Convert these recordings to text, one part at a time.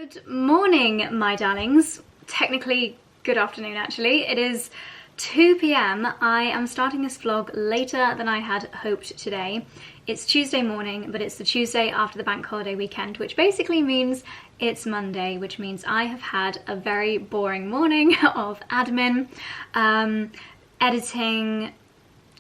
Good morning, my darlings. Technically, good afternoon actually. It is 2 p.m. I am starting this vlog later than I had hoped today. It's Tuesday morning, but it's the Tuesday after the bank holiday weekend, which basically means it's Monday, which means I have had a very boring morning of admin, editing,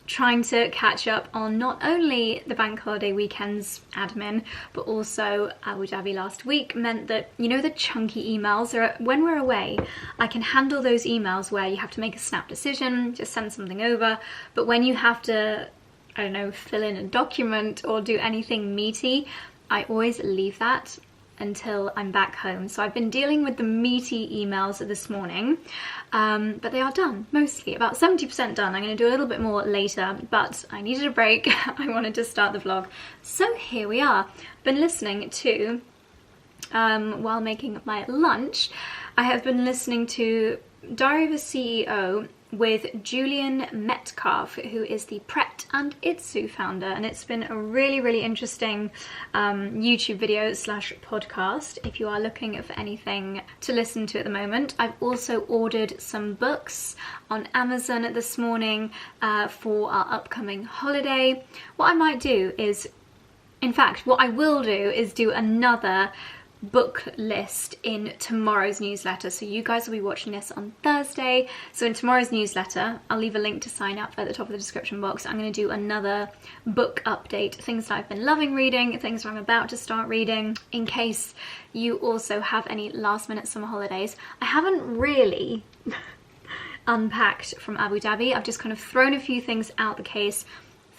trying to catch up on not only the bank holiday weekend's admin, but also Abu Dhabi last week meant that, you know, the chunky emails, when we're away, I can handle those emails where you have to make a snap decision, just send something over, but when you have to, I don't know, fill in a document or do anything meaty, I always leave that until I'm back home. So I've been dealing with the meaty emails this morning, but they are done, mostly, about 70% done. I'm going to do a little bit more later, but I needed a break. I wanted to start the vlog. So here we are. Been listening to, while making my lunch, I have been listening to Diary of a CEO with Julian Metcalf, who is the Pret and Itsu founder, and it's been a really interesting YouTube video slash podcast if you are looking for anything to listen to at the moment. I've also ordered some books on Amazon this morning for our upcoming holiday. What I might do is, in fact, what I will do is do another book list in tomorrow's newsletter. So you guys will be watching this on Thursday. So in tomorrow's newsletter, I'll leave a link to sign up at the top of the description box. I'm going to do another book update, things that I've been loving reading, things that I'm about to start reading, in case you also have any last minute summer holidays. I haven't really unpacked from Abu Dhabi. I've just kind of thrown a few things out the case,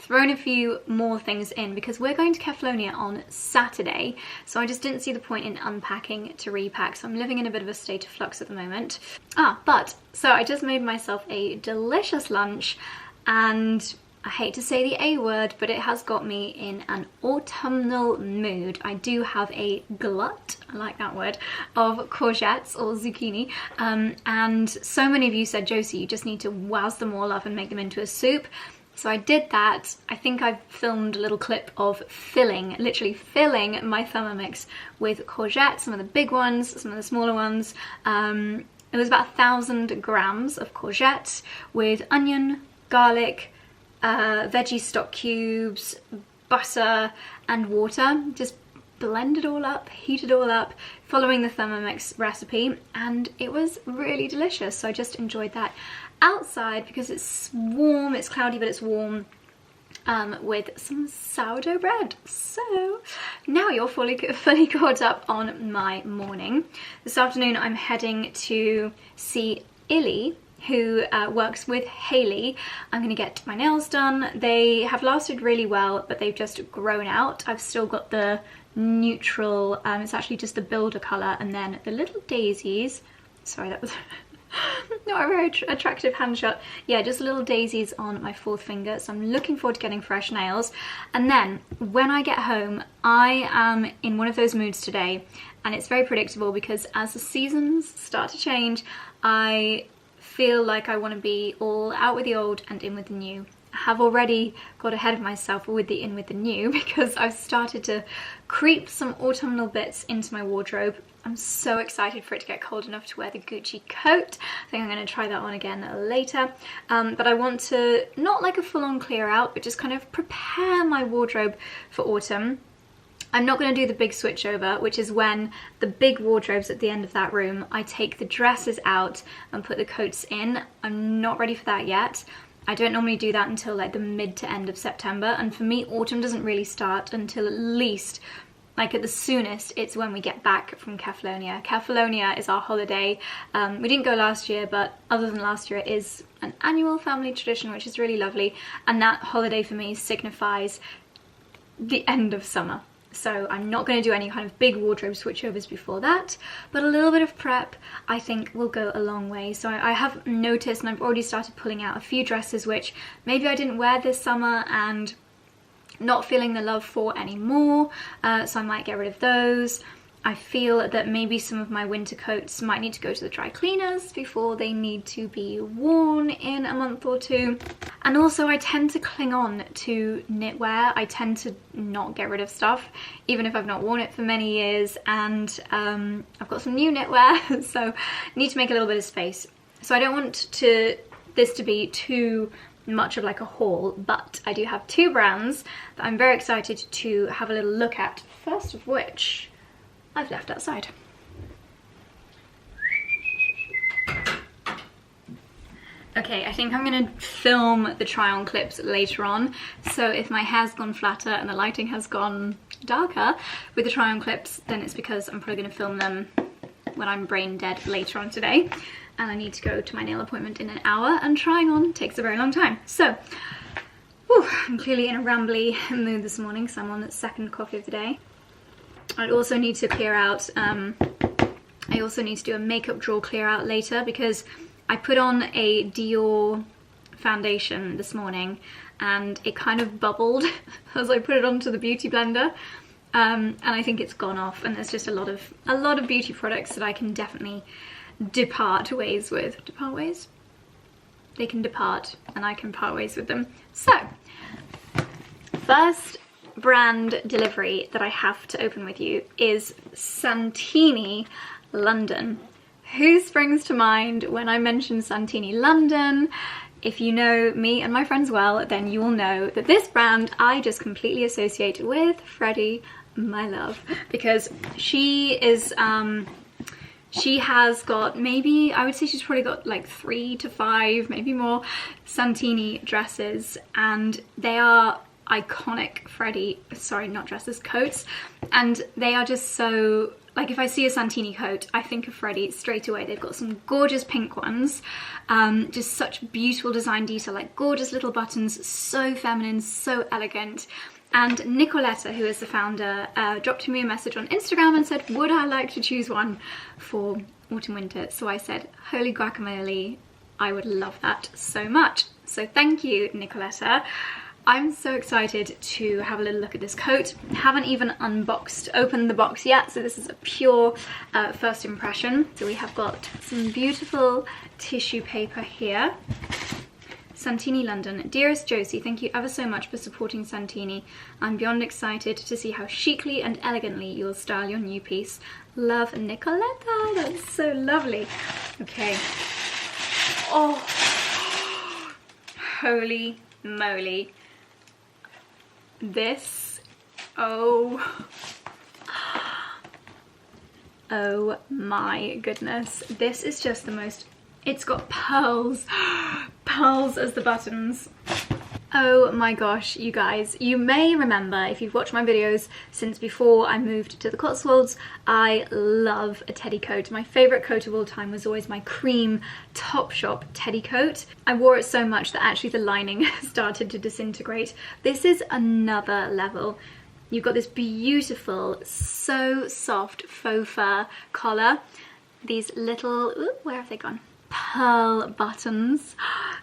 thrown a few more things in, because we're going to Kefalonia on Saturday, so I just didn't see the point in unpacking to repack, so I'm living in a bit of a state of flux at the moment. So I just made myself a delicious lunch, and I hate to say the A word, but it has got me in an autumnal mood. I do have a glut, I like that word, of courgettes or zucchini, and so many of you said, Josie, you just need to wouse them all up and make them into a soup. So I did that. I think I filmed a little clip of literally filling my Thermomix with courgettes, some of the big ones, some of the smaller ones. It was about 1,000 grams of courgettes with onion, garlic, veggie stock cubes, butter and water. Just blend it all up, heat it all up, following the Thermomix recipe, and it was really delicious. So I just enjoyed that outside because it's warm, it's cloudy, but it's warm, with some sourdough bread. So now you're fully caught up on my morning. This afternoon I'm heading to see Illy, who works with Hayley. I'm going to get my nails done. They have lasted really well, but they've just grown out. I've still got the neutral, it's actually just the builder colour, and then the little daisies, sorry, that was not a very attractive hand shot. Yeah, just little daisies on my fourth finger, so I'm looking forward to getting fresh nails. And then when I get home, I am in one of those moods today, and it's very predictable because as the seasons start to change, I feel like I want to be all out with the old and in with the new. I have already got ahead of myself with the in with the new because I've started to creep some autumnal bits into my wardrobe. I'm so excited for it to get cold enough to wear the Gucci coat. I think I'm going to try that on again later. But I want to, not like a full-on clear out, but just kind of prepare my wardrobe for autumn. I'm not going to do the big switch over, which is when the big wardrobe's at the end of that room. I take the dresses out and put the coats in. I'm not ready for that yet. I don't normally do that until like the mid to end of September, and for me autumn doesn't really start until at least, like at the soonest, it's when we get back from Kefalonia. Kefalonia is our holiday. We didn't go last year, but other than last year, it is an annual family tradition, which is really lovely, and that holiday for me signifies the end of summer. So I'm not going to do any kind of big wardrobe switchovers before that, but a little bit of prep I think will go a long way. So I have noticed, and I've already started pulling out a few dresses which maybe I didn't wear this summer and not feeling the love for anymore, so I might get rid of those. I feel that maybe some of my winter coats might need to go to the dry cleaners before they need to be worn in a month or two. And also I tend to cling on to knitwear. I tend to not get rid of stuff, even if I've not worn it for many years. And I've got some new knitwear, so I need to make a little bit of space. So I don't want this to be too much of like a haul, but I do have two brands that I'm very excited to have a little look at. First of which I've left outside. Okay, I think I'm gonna film the try on clips later on. So if my hair's gone flatter and the lighting has gone darker with the try on clips, then it's because I'm probably gonna film them when I'm brain dead later on today. And I need to go to my nail appointment in an hour, and trying on takes a very long time. So, whew, I'm clearly in a rambly mood this morning, so I'm on the second coffee of the day. I also need to clear out, I also need to do a makeup drawer clear out later, because I put on a Dior foundation this morning and it kind of bubbled as I put it onto the beauty blender, and I think it's gone off, and there's just a lot of beauty products that I can definitely depart ways with. Depart ways? They can depart and I can part ways with them. So, first brand delivery that I have to open with you is Santini London. Who springs to mind when I mention Santini London? If you know me and my friends well, then you will know that this brand I just completely associate with Freddie, my love, because she is, she has got maybe, I would say she's probably got like 3 to 5, maybe more, Santini dresses, and they are iconic Freddie, sorry, not dresses, coats, and they are just so, like if I see a Santini coat, I think of Freddie straight away. They've got some gorgeous pink ones, just such beautiful design detail, like gorgeous little buttons, so feminine, so elegant. And Nicoletta, who is the founder, dropped me a message on Instagram and said, would I like to choose one for autumn winter? So I said, holy guacamole, I would love that so much. So thank you, Nicoletta. I'm so excited to have a little look at this coat. Haven't even opened the box yet, so this is a pure first impression. So we have got some beautiful tissue paper here. Santini London. Dearest Josie, thank you ever so much for supporting Santini. I'm beyond excited to see how chicly and elegantly you'll style your new piece. Love, Nicoletta. That's so lovely. Okay. Oh, holy moly. This, oh my goodness. This is just the most, it's got pearls, pearls as the buttons. Oh my gosh, you guys, you may remember, if you've watched my videos since before I moved to the Cotswolds, I love a teddy coat. My favourite coat of all time was always my cream Topshop teddy coat. I wore it so much that actually the lining started to disintegrate. This is another level. You've got this beautiful, so soft faux fur collar. These little, ooh, where have they gone? Pearl buttons,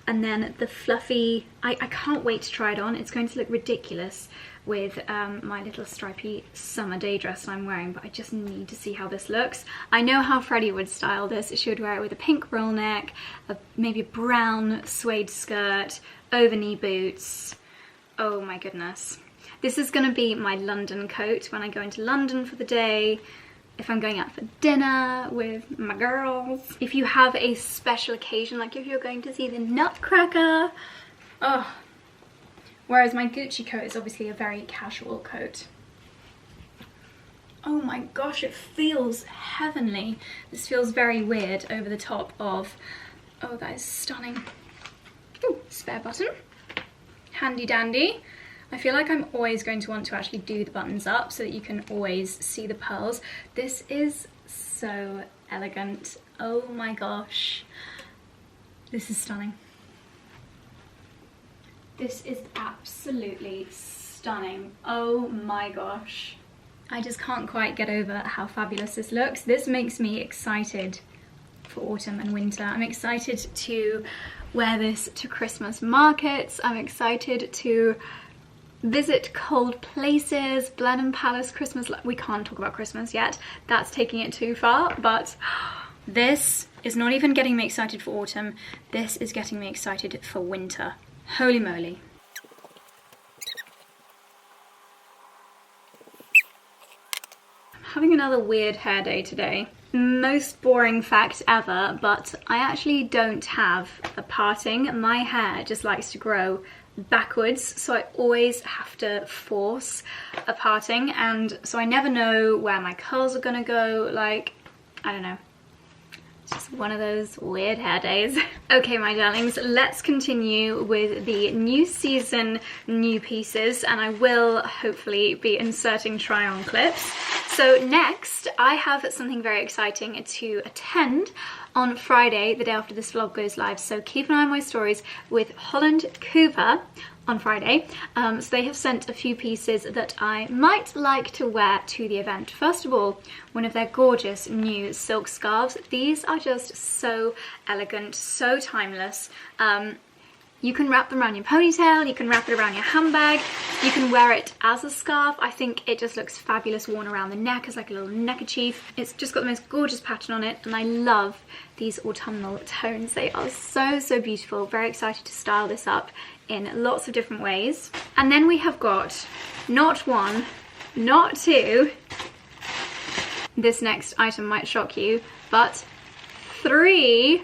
and then the fluffy, I can't wait to try it on. It's going to look ridiculous with my little stripy summer day dress that I'm wearing, but I just need to see how this looks. I know how Freddie would style this. She would wear it with a pink roll neck, maybe a brown suede skirt, over knee boots. Oh my goodness. This is going to be my London coat when I go into London for the day, if I'm going out for dinner with my girls, if you have a special occasion, like if you're going to see the Nutcracker. Oh. Whereas my Gucci coat is obviously a very casual coat. Oh my gosh, it feels heavenly. This feels very weird over the top of, oh that is stunning. Ooh, spare button. Handy dandy. I feel like I'm always going to want to actually do the buttons up so that you can always see the pearls. This is so elegant. Oh my gosh. This is stunning. This is absolutely stunning. Oh my gosh. I just can't quite get over how fabulous this looks. This makes me excited for autumn and winter. I'm excited to wear this to Christmas markets. I'm excited to visit cold places, Blenheim Palace, Christmas. We can't talk about Christmas yet. That's taking it too far, but this is not even getting me excited for autumn. This is getting me excited for winter. Holy moly. I'm having another weird hair day today. Most boring fact ever, but I actually don't have a parting. My hair just likes to grow backwards, so I always have to force a parting, and so I never know where my curls are gonna go. Like, I don't know. It's just one of those weird hair days. Okay, my darlings, let's continue with the new season, new pieces, and I will hopefully be inserting try-on clips. So next, I have something very exciting to attend on Friday, the day after this vlog goes live. So keep an eye on my stories with Holland Cooper on Friday. So they have sent a few pieces that I might like to wear to the event. First of all, one of their gorgeous new silk scarves. These are just so elegant, so timeless. You can wrap them around your ponytail, you can wrap it around your handbag, you can wear it as a scarf. I think it just looks fabulous worn around the neck as like a little neckerchief. It's just got the most gorgeous pattern on it, and I love these autumnal tones. They are so, so beautiful. Very excited to style this up in lots of different ways. And then we have got not one, not two, this next item might shock you, but 3,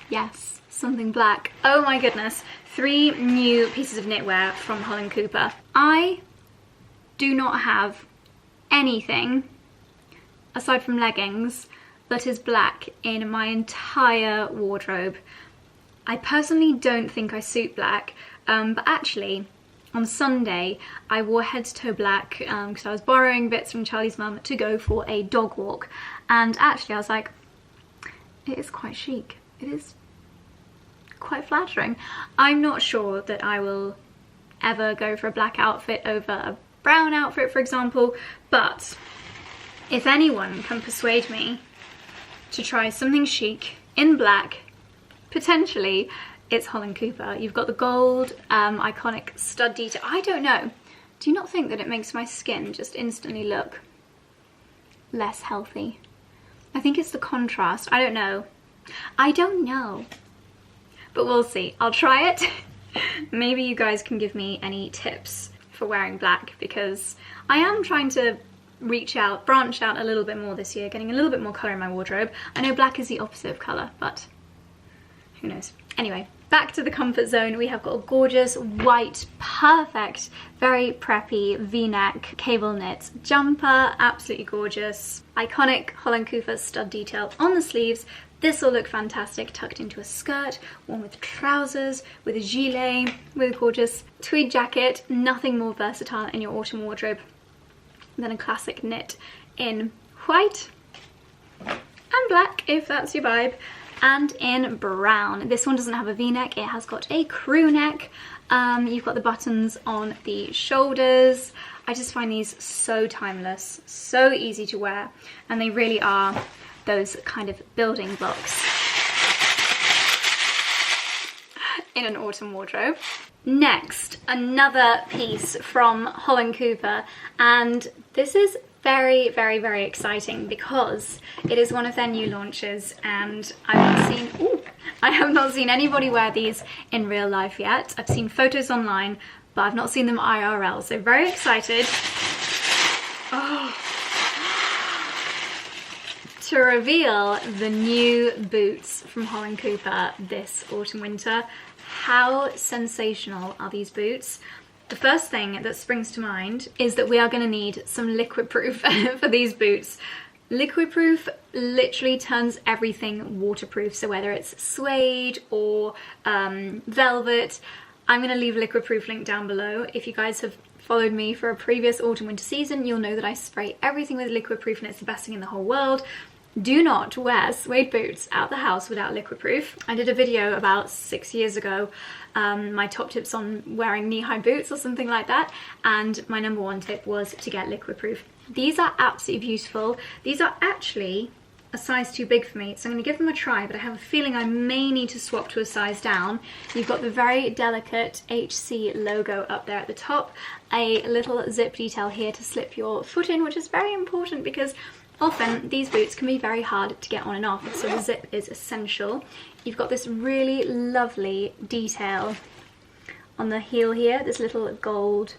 yes, something black. Oh my goodness, 3 new pieces of knitwear from Holland Cooper. I do not have anything aside from leggings that is black in my entire wardrobe. I personally don't think I suit black, but actually on Sunday I wore head to toe black because I was borrowing bits from Charlie's mum to go for a dog walk, and actually I was like, it is quite chic. It is quite flattering. I'm not sure that I will ever go for a black outfit over a brown outfit, for example, but if anyone can persuade me to try something chic in black, potentially it's Holland Cooper. You've got the gold iconic stud detail. I don't know, do you not think that it makes my skin just instantly look less healthy? I think it's the contrast. I don't know, but we'll see. I'll try it. Maybe you guys can give me any tips for wearing black, because I am trying to branch out a little bit more this year, getting a little bit more colour in my wardrobe. I know black is the opposite of colour, but who knows. Anyway, back to the comfort zone. We have got a gorgeous white, perfect, very preppy V-neck cable knit jumper, absolutely gorgeous. Iconic Holland Cooper stud detail on the sleeves. This will look fantastic tucked into a skirt, worn with trousers, with a gilet, with a gorgeous tweed jacket. Nothing more versatile in your autumn wardrobe than a classic knit in white and black, if that's your vibe, and in brown. This one doesn't have a V-neck, it has got a crew neck. You've got the buttons on the shoulders. I just find these so timeless, so easy to wear, and they really are those kind of building blocks in an autumn wardrobe. Next, another piece from Holland Cooper, and this is very, very, very exciting because it is one of their new launches, and I have not seen anybody wear these in real life yet. I've seen photos online, but I've not seen them IRL, so very excited. Oh. To reveal the new boots from Holland Cooper this autumn winter. How sensational are these boots? The first thing that springs to mind is that we are going to need some liquid proof for these boots. Liquid proof literally turns everything waterproof, so whether it's suede or velvet. I'm going to leave a liquid proof link down below. If you guys have followed me for a previous autumn winter season, you'll know that I spray everything with liquid proof and it's the best thing in the whole world. Do not wear suede boots out the house without liquid proof. I did a video about 6 years ago, my top tips on wearing knee-high boots or something like that, and my number 1 tip was to get liquid proof. These are absolutely beautiful. These are actually a size too big for me, so I'm going to give them a try, but I have a feeling I may need to swap to a size down. You've got the very delicate HC logo up there at the top, a little zip detail here to slip your foot in, which is very important because often these boots can be very hard to get on and off, so the zip is essential. You've got this really lovely detail on the heel here, this little gold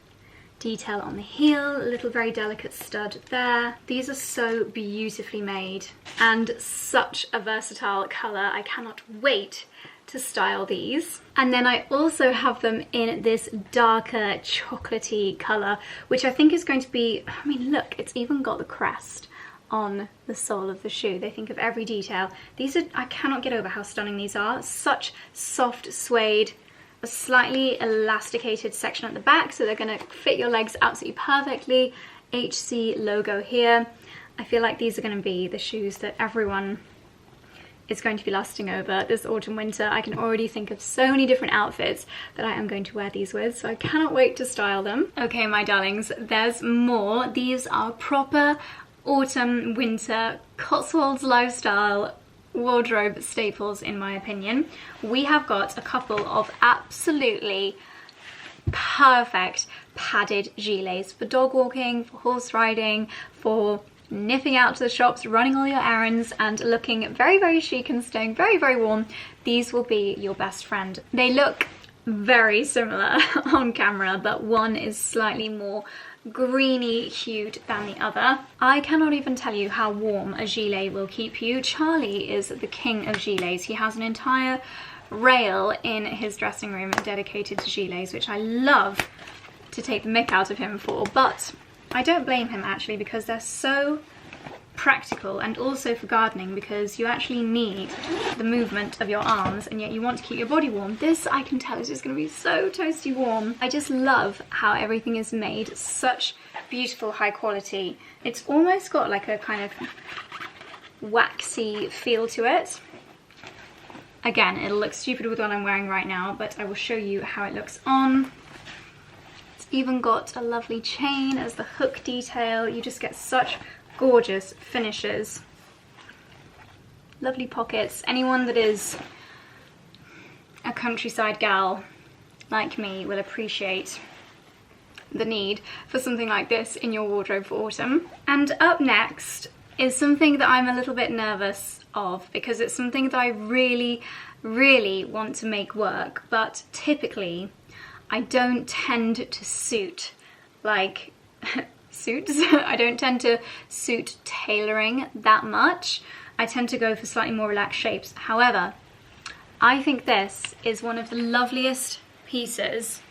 detail on the heel, a little very delicate stud there. These are so beautifully made and such a versatile colour. I cannot wait to style these. And then I also have them in this darker chocolatey colour, which I think is going to be, I mean look, it's even got the crest on the sole of the shoe. They think of every detail. These are, I cannot get over how stunning these are. Such soft suede, a slightly elasticated section at the back, so they're going to fit your legs absolutely perfectly. HC logo here. I feel like these are going to be the shoes that everyone is going to be lusting over this autumn winter. I can already think of so many different outfits that I am going to wear these with, so I cannot wait to style them. Okay, my darlings, there's more. These are proper autumn winter Cotswolds lifestyle wardrobe staples, in my opinion. We have got a couple of absolutely perfect padded gilets for dog walking, for horse riding, for nipping out to the shops, running all your errands and looking very, very chic and staying very, very warm. These will be your best friend. They look very similar on camera, but one is slightly more greeny hued than the other. I cannot even tell you how warm a gilet will keep you. Charlie is the king of gilets. He has an entire rail in his dressing room dedicated to gilets, which I love to take the mick out of him for, but I don't blame him actually, because they're so practical, and also for gardening because you actually need the movement of your arms and yet you want to keep your body warm. This, I can tell, is just going to be so toasty warm. I just love how everything is made such beautiful high quality. It's almost got like a kind of waxy feel to it. Again, it'll look stupid with what I'm wearing right now, but I will show you how it looks on. It's even got a lovely chain as the hook detail. You just get such gorgeous finishes. Lovely pockets. Anyone that is a countryside gal like me will appreciate the need for something like this in your wardrobe for autumn. And up next is something that I'm a little bit nervous of, because it's something that I really, really want to make work, but typically I don't tend to suit like suits. I don't tend to suit tailoring that much. I tend to go for slightly more relaxed shapes. However, I think this is one of the loveliest pieces,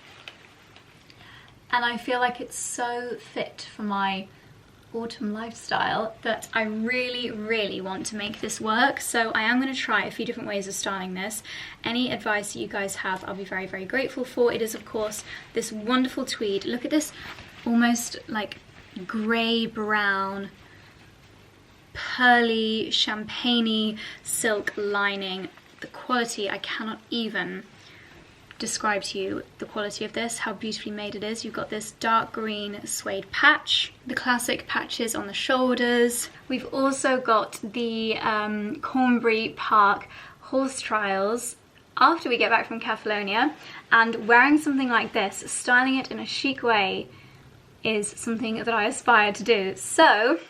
and I feel like it's so fit for my autumn lifestyle that I really, really want to make this work. So I am going to try a few different ways of styling this. Any advice that you guys have, I'll be very, very grateful for. It is, of course, this wonderful tweed. Look at this almost like grey brown pearly champagne-y silk lining. The quality, I cannot even describe to you the quality of this, how beautifully made it is. You've got this dark green suede patch, the classic patches on the shoulders. We've also got the Cornbury Park horse trials after we get back from Catalonia, and wearing something like this, styling it in a chic way, is something that I aspire to do. So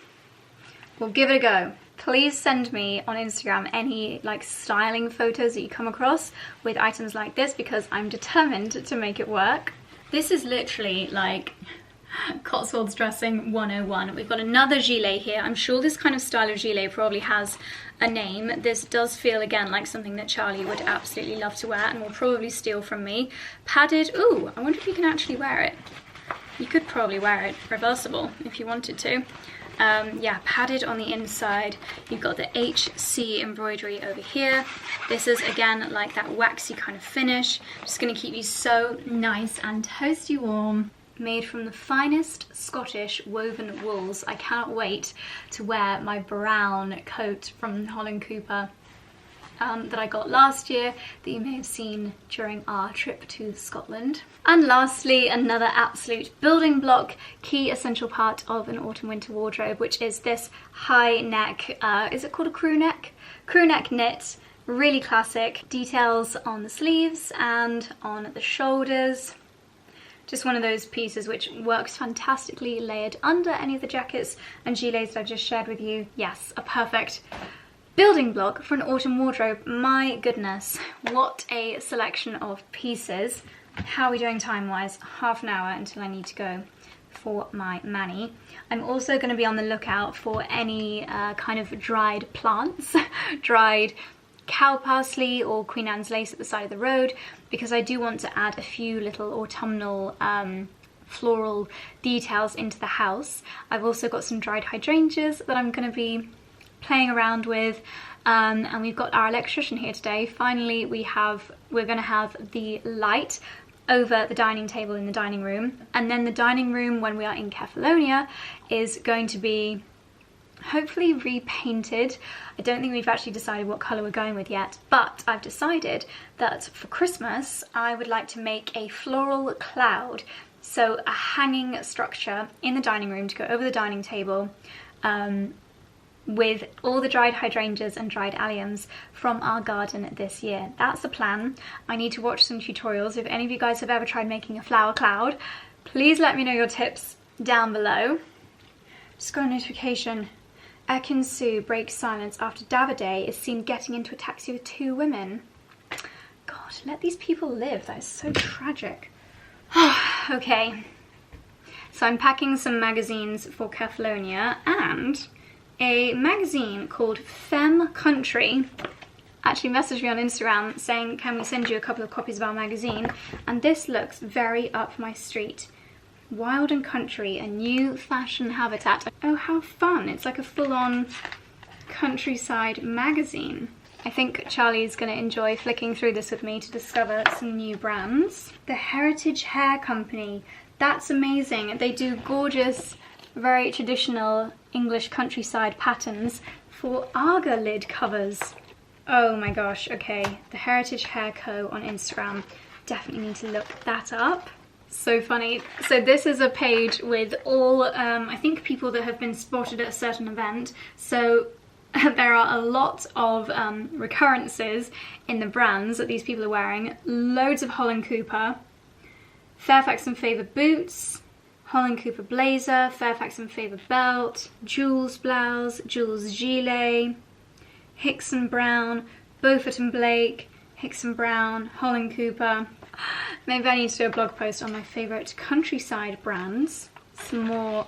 we'll give it a go. Please send me on Instagram any like styling photos that you come across with items like this, because I'm determined to make it work. This is literally like Cotswolds dressing 101. We've got another gilet here. I'm sure this kind of style of gilet probably has a name. This does feel again like something that Charlie would absolutely love to wear and will probably steal from me. Padded, ooh, I wonder if you can actually wear it. You could probably wear it reversible if you wanted to. Yeah, padded on the inside. You've got the HC embroidery over here. This is again like that waxy kind of finish. Just going to keep you so nice and toasty warm. Made from the finest Scottish woven wools. I cannot wait to wear my brown coat from Holland Cooper that I got last year, that you may have seen during our trip to Scotland. And lastly, another absolute building block, key essential part of an autumn winter wardrobe, which is this high neck, is it called a crew neck? Crew neck knit, really classic. Details on the sleeves and on the shoulders. Just one of those pieces which works fantastically layered under any of the jackets and gilets that I've just shared with you. Yes, a perfect building block for an autumn wardrobe. My goodness, what a selection of pieces. how are we doing time-wise? Half an hour until I need to go for my mani. I'm also going to be on the lookout for any kind of dried plants, dried cow parsley or Queen Anne's lace at the side of the road, because I do want to add a few little autumnal floral details into the house. I've also got some dried hydrangeas that I'm going to be playing around with, and we've got our electrician here today. Finally, we're going to have the light over the dining table in the dining room, and then the dining room when we are in Kefalonia is going to be hopefully repainted. I don't think we've actually decided what colour we're going with yet, but I've decided that for Christmas I would like to make a floral cloud, so a hanging structure in the dining room to go over the dining table, with all the dried hydrangeas and dried alliums from our garden this year. That's the plan. I need to watch some tutorials. If any of you guys have ever tried making a flower cloud, please let me know your tips down below. Just got a notification. Ekin-Su breaks silence after Davide is seen getting into a taxi with 2 women. God, let these people live. That is so tragic. Okay, so I'm packing some magazines for Kefalonia, and a magazine called Femme Country actually messaged me on Instagram saying, can we send you a couple of copies of our magazine? And this looks very up my street. Wild and Country, a new fashion habitat. Oh, how fun. It's like a full-on countryside magazine. I think Charlie's going to enjoy flicking through this with me to discover some new brands. The Heritage Hair Company. That's amazing. They do gorgeous, very traditional English countryside patterns for Aga lid covers. Oh my gosh, okay. The Heritage Hair Co. on Instagram. Definitely need to look that up. So funny. So this is a page with all, I think, people that have been spotted at a certain event. So there are a lot of recurrences in the brands that these people are wearing. Loads of Holland Cooper, Fairfax and Favour boots, Holland Cooper blazer, Fairfax and Favour belt, Jules blouse, Jules gilet, Hickson Brown, Beaufort and Blake, Hickson Brown, Holland Cooper. Maybe I need to do a blog post on my favourite countryside brands. Some more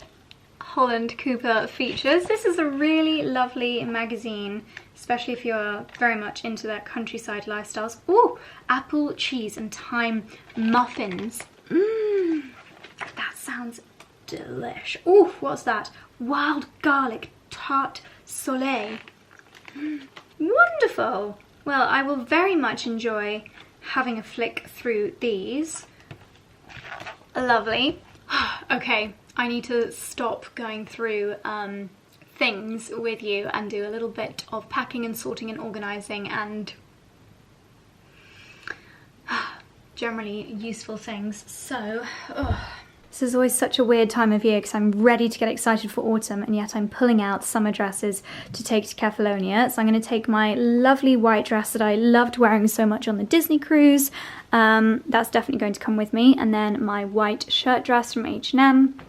Holland Cooper features. This is a really lovely magazine, especially if you're very much into that countryside lifestyles. Ooh, apple, cheese and thyme muffins. That sounds delish. Ooh, what's that? Wild garlic tarte soleil. Wonderful. Well, I will very much enjoy having a flick through these. Lovely. Okay, I need to stop going through things with you and do a little bit of packing and sorting and organising and generally useful things. So, this is always such a weird time of year because I'm ready to get excited for autumn and yet I'm pulling out summer dresses to take to Kefalonia. So I'm going to take my lovely white dress that I loved wearing so much on the Disney cruise. That's definitely going to come with me. And then my white shirt dress from H&M.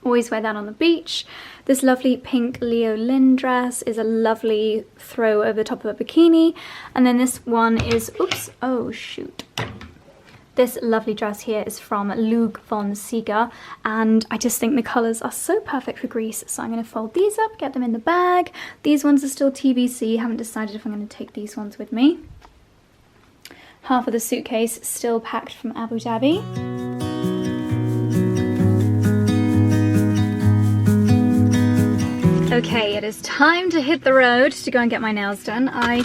Always wear that on the beach. This lovely pink Leo Lynn dress is a lovely throw over the top of a bikini. And then this one is, oops, oh shoot. This lovely dress here is from Lug von Sieger, and I just think the colours are so perfect for Greece, so I'm going to fold these up, get them in the bag. These ones are still TBC, haven't decided if I'm going to take these ones with me. Half of the suitcase still packed from Abu Dhabi. Okay, it is time to hit the road to go and get my nails done. I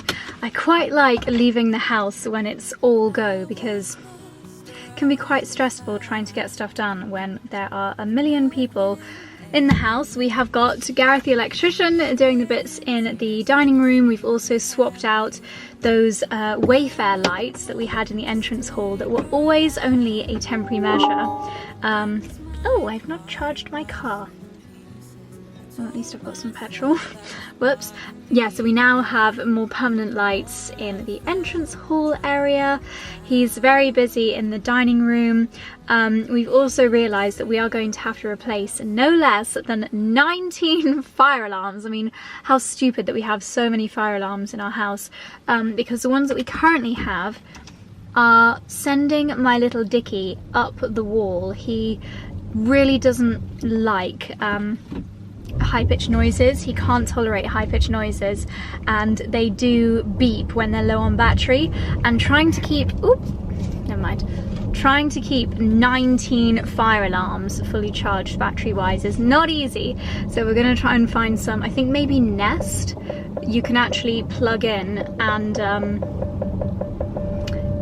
quite like leaving the house when it's all go because can be quite stressful trying to get stuff done when there are a million people in the house. We have got Gareth the electrician doing the bits in the dining room. We've also swapped out those Wayfair lights that we had in the entrance hall that were always only a temporary measure. Oh, I've not charged my car. Well, at least I've got some petrol. Whoops. Yeah, so we now have more permanent lights in the entrance hall area. He's very busy in the dining room. We've also realised that we are going to have to replace no less than 19 fire alarms. I mean, how stupid that we have so many fire alarms in our house, because the ones that we currently have are sending my little Dickie up the wall. He really doesn't like high-pitched noises. He can't tolerate high-pitched noises, and they do beep when they're low on battery. And trying to keep, trying to keep 19 fire alarms fully charged battery-wise is not easy. So we're gonna try and find some, I think maybe Nest, you can actually plug in and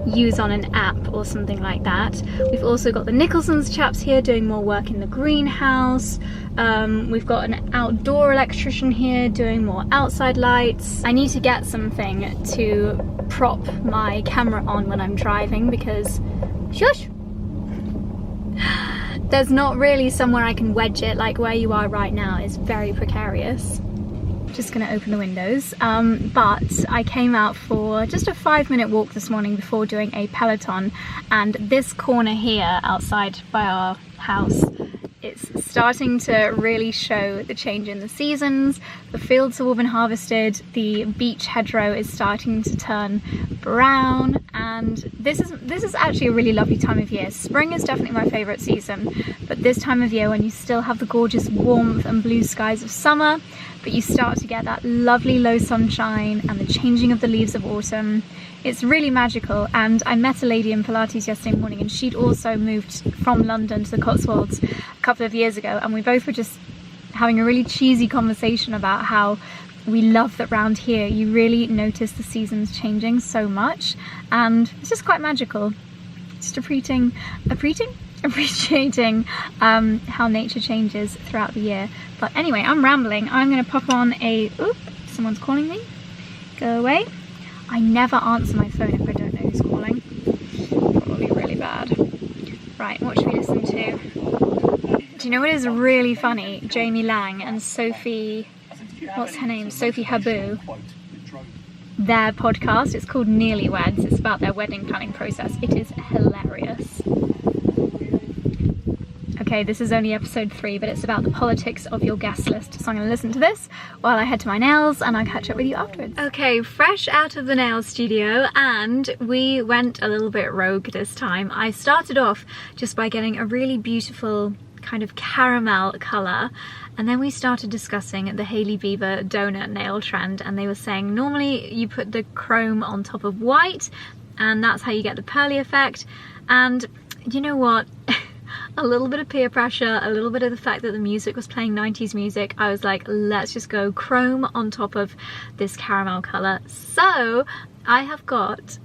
use on an app or something like that. We've also got the Nicholson's chaps here doing more work in the greenhouse. We've got an outdoor electrician here doing more outside lights. I need to get something to prop my camera on when I'm driving because, shush! There's not really somewhere I can wedge it, like where you are right now is very precarious. Just gonna open the windows, but I came out for just a 5-minute walk this morning before doing a Peloton, and this corner here outside by our house, it's starting to really show the change in the seasons. The fields have all been harvested, the beech hedgerow is starting to turn brown, and this is actually a really lovely time of year. Spring is definitely my favourite season, but this time of year when you still have the gorgeous warmth and blue skies of summer, but you start to get that lovely low sunshine and the changing of the leaves of autumn. It's really magical. And I met a lady in Pilates yesterday morning, and she'd also moved from London to the Cotswolds a couple of years ago, and we both were just having a really cheesy conversation about how we love that round here you really notice the seasons changing so much, and it's just quite magical. Just appreciating how nature changes throughout the year. But anyway, I'm rambling. I'm gonna pop on a, oop, someone's calling me. Go away. I never answer my phone if I don't know who's calling. Probably really bad. Right, what should we listen to? Do you know what is really funny? Jamie Lang and Sophie, what's her name? Sophie Habu. Their podcast, it's called Nearly Weds. It's about their wedding planning process. It is hilarious. Okay, this is only episode 3, but it's about the politics of your guest list. So I'm gonna listen to this while I head to my nails, and I'll catch up with you afterwards. Okay, fresh out of the nail studio, and we went a little bit rogue this time. I started off just by getting a really beautiful kind of caramel colour, and then we started discussing the Hailey Bieber donut nail trend, and they were saying normally you put the chrome on top of white, and that's how you get the pearly effect. And you know what? A little bit of peer pressure, a little bit of the fact that the music was playing 90s music, I was like, let's just go chrome on top of this caramel colour. So I have got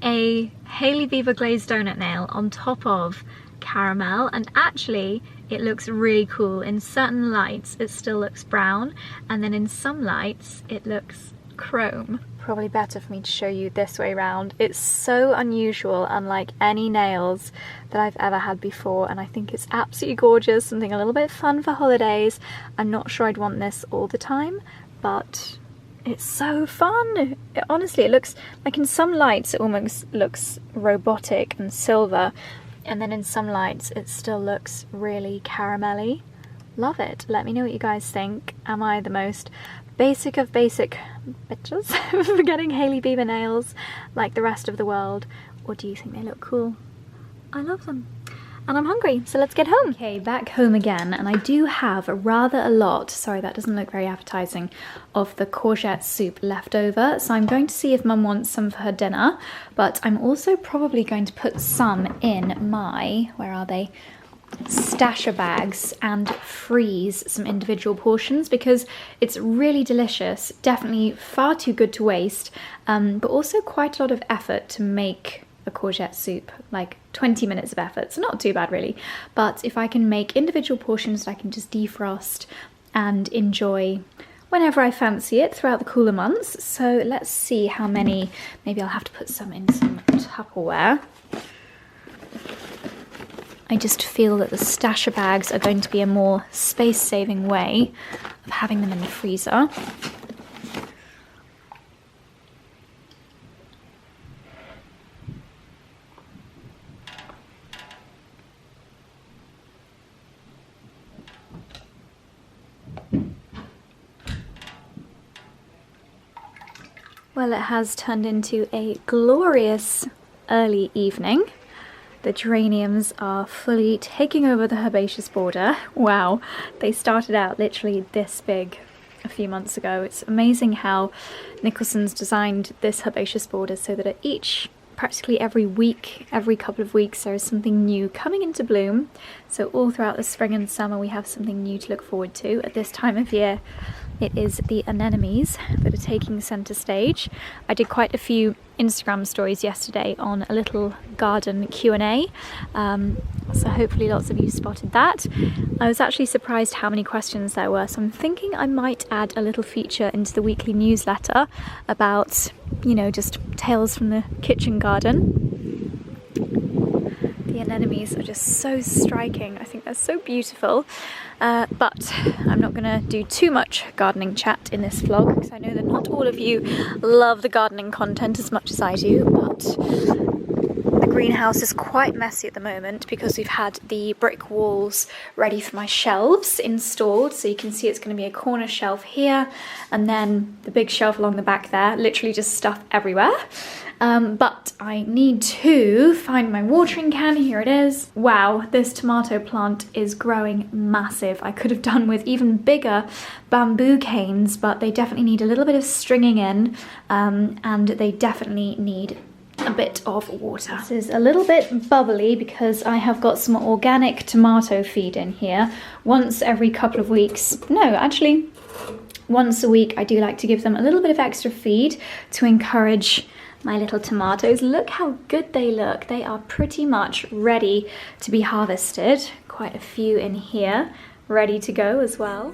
a Hailey Bieber glazed donut nail on top of caramel, and actually it looks really cool. In certain lights it still looks brown, and then in some lights it looks chrome. Probably better for me to show you this way round. It's so unusual, unlike any nails that I've ever had before, and I think it's absolutely gorgeous, something a little bit fun for holidays. I'm not sure I'd want this all the time, but it's so fun. Honestly, it looks like in some lights it almost looks robotic and silver, and then in some lights it still looks really caramelly. Love it. Let me know what you guys think. Am I the most basic of basic bitches for getting Hailey Bieber nails like the rest of the world, or do you think they look cool? I love them. And I'm hungry, so let's get home. Okay, back home again, and I do have rather a lot, sorry that doesn't look very appetizing, of the courgette soup left over, so I'm going to see if Mum wants some for her dinner, but I'm also probably going to put some in my, where are they? Stasher bags, and freeze some individual portions because it's really delicious, definitely far too good to waste, but also quite a lot of effort to make a courgette soup, like 20 minutes of effort, so not too bad really. But if I can make individual portions that I can just defrost and enjoy whenever I fancy it throughout the cooler months. So let's see how many, maybe I'll have to put some in some Tupperware. I just feel that the stasher bags are going to be a more space-saving way of having them in the freezer. Well, it has turned into a glorious early evening. The geraniums are fully taking over the herbaceous border. Wow, they started out literally this big a few months ago. It's amazing how Nicholson's designed this herbaceous border so that at practically every week, every couple of weeks, there is something new coming into bloom. So all throughout the spring and summer we have something new to look forward to. At this time of year it is the anemones that are taking centre stage. I did quite a few Instagram stories yesterday on a little garden Q&A, so hopefully lots of you spotted that. I was actually surprised how many questions there were, so I'm thinking I might add a little feature into the weekly newsletter about, you know, just tales from the kitchen garden. The anemones are just so striking. I think they're so beautiful, but I'm not going to do too much gardening chat in this vlog because I know that not all of you love the gardening content as much as I do, but the greenhouse is quite messy at the moment because we've had the brick walls ready for my shelves installed. So you can see it's going to be a corner shelf here and then the big shelf along the back there, literally just stuff everywhere. But I need to find my watering can. Here it is. Wow, this tomato plant is growing massive. I could have done with even bigger bamboo canes, but they definitely need a little bit of stringing in, and they definitely need a bit of water. This is a little bit bubbly because I have got some organic tomato feed in here. Once every couple of weeks, no, actually once a week, I do like to give them a little bit of extra feed to encourage my little tomatoes. Look how good they look. They are pretty much ready to be harvested. Quite a few in here, ready to go as well.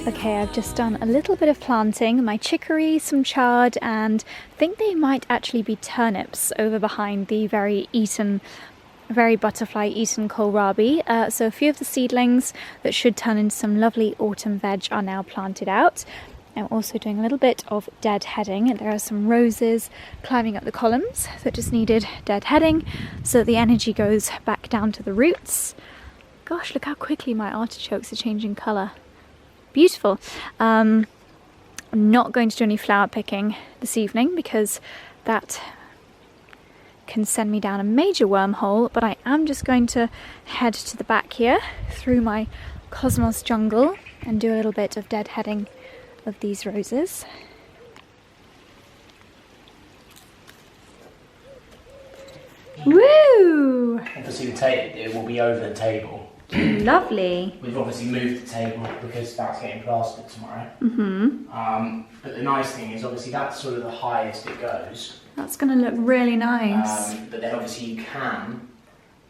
Okay, I've just done a little bit of planting, my chicory, some chard, and I think they might actually be turnips over behind the very butterfly-eaten kohlrabi. So a few of the seedlings that should turn into some lovely autumn veg are now planted out. I'm also doing a little bit of deadheading. There are some roses climbing up the columns that just needed deadheading so that the energy goes back down to the roots. Gosh, look how quickly my artichokes are changing colour. Beautiful. I'm not going to do any flower picking this evening because that can send me down a major wormhole, but I am just going to head to the back here through my Cosmos jungle and do a little bit of deadheading of these roses. Woo! Obviously it will be over the table. Lovely. We've obviously moved the table because that's getting plastered tomorrow. But the nice thing is obviously that's sort of the highest it goes. That's going to look really nice. But then obviously you can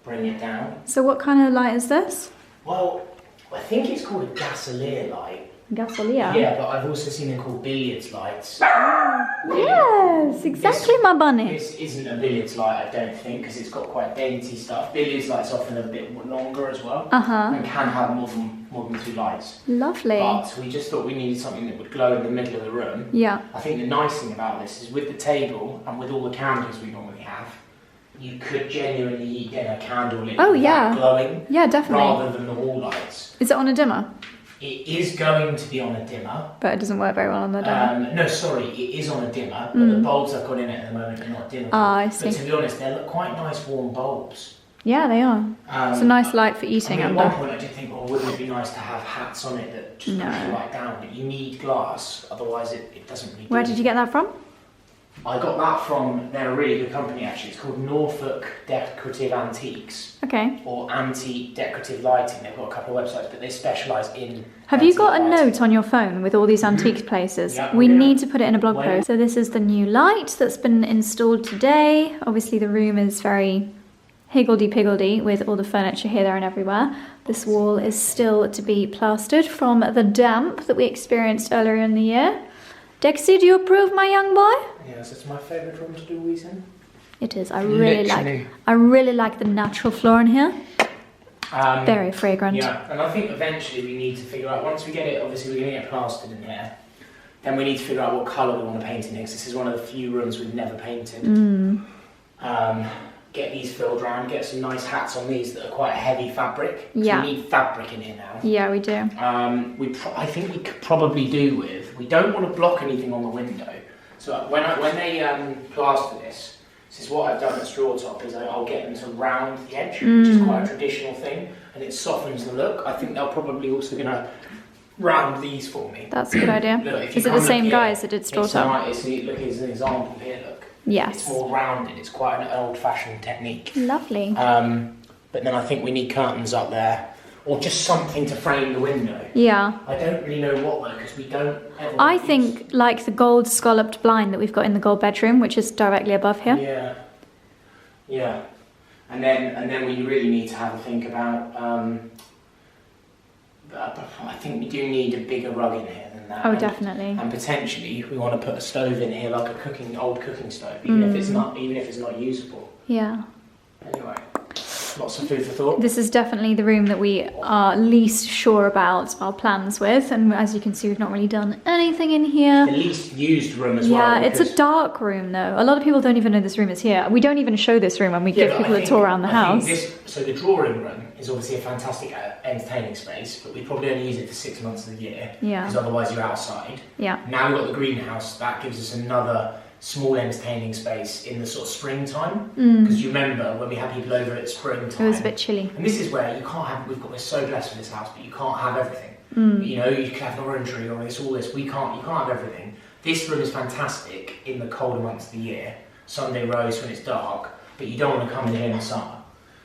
bring it down. So what kind of light is this? Well, I think it's called a gasolier light. Gasolia. Yeah, but I've also seen them called billiards lights. Yes, exactly, my bunny. This isn't a billiards light, I don't think, because it's got quite dainty stuff. Billiards lights often a bit longer as well, and can have more than 2 lights. Lovely. But we just thought we needed something that would glow in the middle of the room. Yeah. I think the nice thing about this is with the table and with all the candles we normally have, you could genuinely eat dinner candlelit. Oh yeah. Glowing. Yeah, definitely. Rather than the wall lights. Is it on a dimmer? It is going to be on a dimmer. But it doesn't work very well on the dimmer. No, sorry, it is on a dimmer, but the bulbs I've got in it at the moment are not dimmer. I see. But to be honest, they look quite nice warm bulbs. Yeah, they are. It's a nice light for eating. At one point I did think, wouldn't it be nice to have hats on it that just push the light down? But you need glass, otherwise it doesn't really do. Where did you get that from? I got that from, they're a really good company actually. It's called Norfolk Decorative Antiques. Okay. Or Antique Decorative Lighting. They've got a couple of websites, but they specialise in... Have you got a note on your phone with all these antique places? Yeah, we need to put it in a blog post. So this is the new light that's been installed today. Obviously the room is very higgledy-piggledy with all the furniture here, there and everywhere. This wall is still to be plastered from the damp that we experienced earlier in the year. Dexy, do you approve, my young boy? Yes, it's my favourite room to do these in. It is. I really like the natural floor in here. Very fragrant. Yeah, and I think eventually we need to figure out, once we get it, obviously we're going to get plastered in here, then we need to figure out what colour we want to paint in here, because this is one of the few rooms we've never painted. Get these filled round, get some nice hats on these that are quite heavy fabric. Yeah. We need fabric in here now. Yeah, we do. I think we could probably do with, we don't want to block anything on the window. So when they plaster this is what I've done at Straw Top, is I'll get them to round the edge, which is quite a traditional thing, and it softens the look. I think they're probably also going to round these for me. That's a good idea. Look, is it the same guys that did Straw Top? Look, here's an example here, look. Yes. It's more rounded, it's quite an old-fashioned technique. Lovely. But then I think we need curtains up there, or just something to frame the window. Yeah. I don't really know what though, because we don't ever... I think like the gold scalloped blind that we've got in the gold bedroom, which is directly above here. Yeah. Yeah. And then we really need to have a think about... I think we do need a bigger rug in here than that. Oh, definitely. And potentially we want to put a stove in here, like a old cooking stove, even if it's not usable. Yeah. Anyway, lots of food for thought. This is definitely the room that we are least sure about our plans with, and as you can see, we've not really done anything in here. The least used room as well. Yeah, it's a dark room though. A lot of people don't even know this room is here. We don't even show this room when we give people a tour around the house. So the drawing room is obviously a fantastic entertaining space, but we probably only use it for 6 months of the year. Yeah. Because otherwise you're outside. Yeah. Now we've got the greenhouse, that gives us another small entertaining space in the sort of springtime. Because you remember when we had people over at springtime. It was a bit chilly. And this is where you can't have, we're so blessed with this house, but you can't have everything. You know, you can have an orange tree or all this, you can't have everything. This room is fantastic in the colder months of the year, Sunday roast when it's dark, but you don't want to come in here in the summer.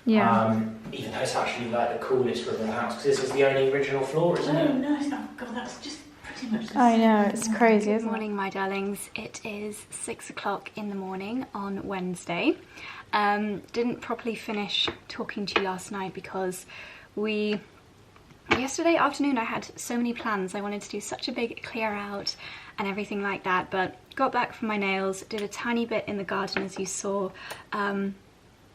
Yeah. Even though it's actually like the coolest room in the house, because this is the only original floor, isn't it? No, it's not. God, that's just pretty much the I know, it's crazy, isn't it? Good morning, my darlings. It is 6 o'clock in the morning on Wednesday. Didn't properly finish talking to you last night because yesterday afternoon I had so many plans. I wanted to do such a big clear out and everything like that, but got back from my nails, did a tiny bit in the garden as you saw, and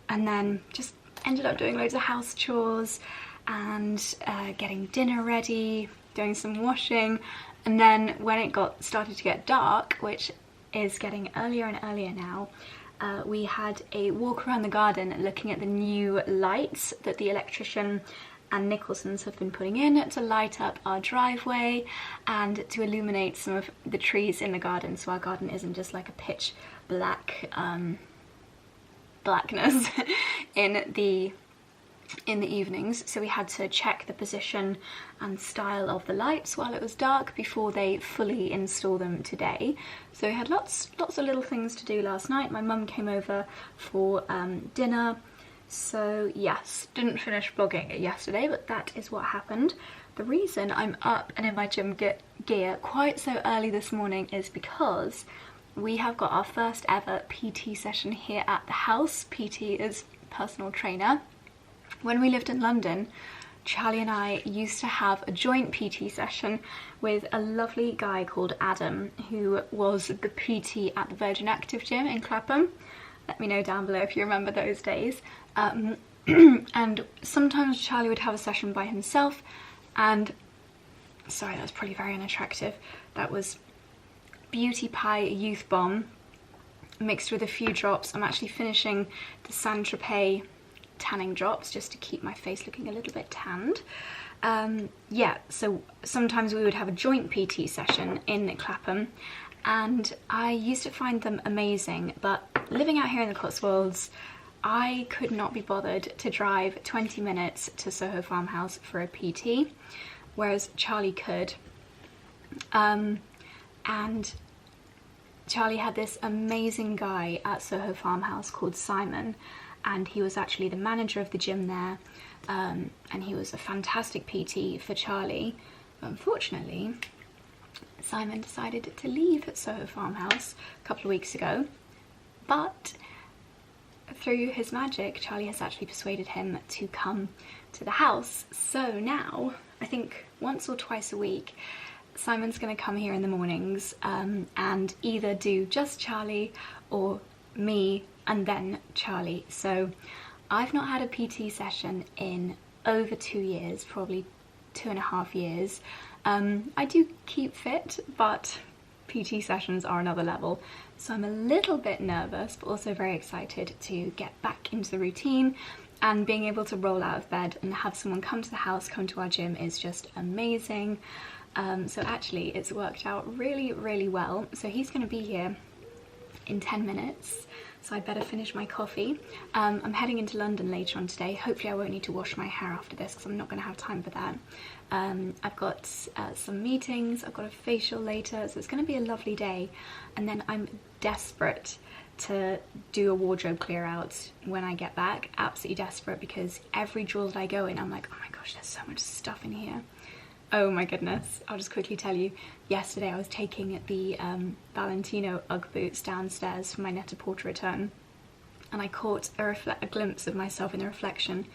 then just ended up doing loads of house chores and getting dinner ready, doing some washing, and then when it started to get dark, which is getting earlier and earlier now, we had a walk around the garden looking at the new lights that the electrician and Nicholson's have been putting in to light up our driveway and to illuminate some of the trees in the garden, so our garden isn't just like a pitch black blackness in the evenings. So we had to check the position and style of the lights while it was dark before they fully install them today. So we had lots of little things to do last night. My mum came over for dinner. So yes, didn't finish vlogging it yesterday, but that is what happened. The reason I'm up and in my gym gear quite so early this morning is because we have got our first ever PT session here at the house. PT is personal trainer. When we lived in London, Charlie and I used to have a joint PT session with a lovely guy called Adam, who was the PT at the Virgin Active Gym in Clapham. Let me know down below if you remember those days. And sometimes Charlie would have a session by himself, and sorry, that was probably very unattractive. That was Beauty Pie Youth Bomb mixed with a few drops. I'm actually finishing the Saint-Tropez tanning drops just to keep my face looking a little bit tanned. Yeah, so sometimes we would have a joint PT session in Clapham, and I used to find them amazing, but living out here in the Cotswolds, I could not be bothered to drive 20 minutes to Soho Farmhouse for a PT, whereas Charlie could. And Charlie had this amazing guy at Soho Farmhouse called Simon, and he was actually the manager of the gym there, and he was a fantastic PT for Charlie. But unfortunately, Simon decided to leave Soho Farmhouse a couple of weeks ago, but through his magic, Charlie has actually persuaded him to come to the house. So now, I think once or twice a week, Simon's going to come here in the mornings and either do just Charlie or me and then Charlie. So I've not had a PT session in over 2 years, probably 2.5 years. I do keep fit, but PT sessions are another level. So I'm a little bit nervous, but also very excited to get back into the routine, and being able to roll out of bed and have someone come to the house, come to our gym is just amazing. So actually it's worked out really, really well. So he's going to be here in 10 minutes. So I'd better finish my coffee. I'm heading into London later on today. Hopefully I won't need to wash my hair after this because I'm not going to have time for that. I've got some meetings, I've got a facial later, so it's going to be a lovely day. And then I'm desperate to do a wardrobe clear out when I get back. Absolutely desperate, because every drawer that I go in, I'm like, oh my gosh, there's so much stuff in here. Oh my goodness. I'll just quickly tell you, yesterday I was taking the Valentino Ugg boots downstairs for my Net-a-Porter return, and I caught a glimpse of myself in the reflection,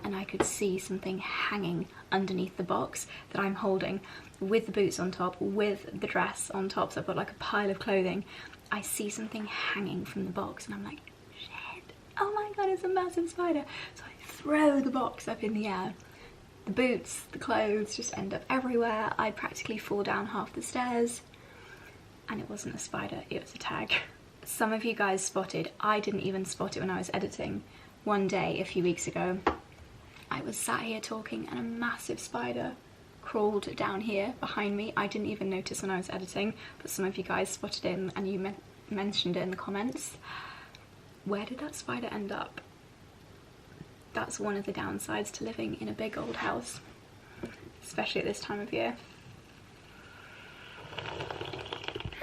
and I could see something hanging underneath the box that I'm holding, with the boots on top, with the dress on top, so I've got like a pile of clothing. I see something hanging from the box, and I'm like, shit, oh my god, it's a massive spider. So I throw the box up in the air. The boots, the clothes just end up everywhere. I practically fall down half the stairs, and it wasn't a spider, it was a tag. Some of you guys spotted, I didn't even spot it when I was editing. One day a few weeks ago, I was sat here talking and a massive spider crawled down here behind me. I didn't even notice when I was editing, but some of you guys spotted it and you mentioned it in the comments. Where did that spider end up? That's one of the downsides to living in a big old house, especially at this time of year.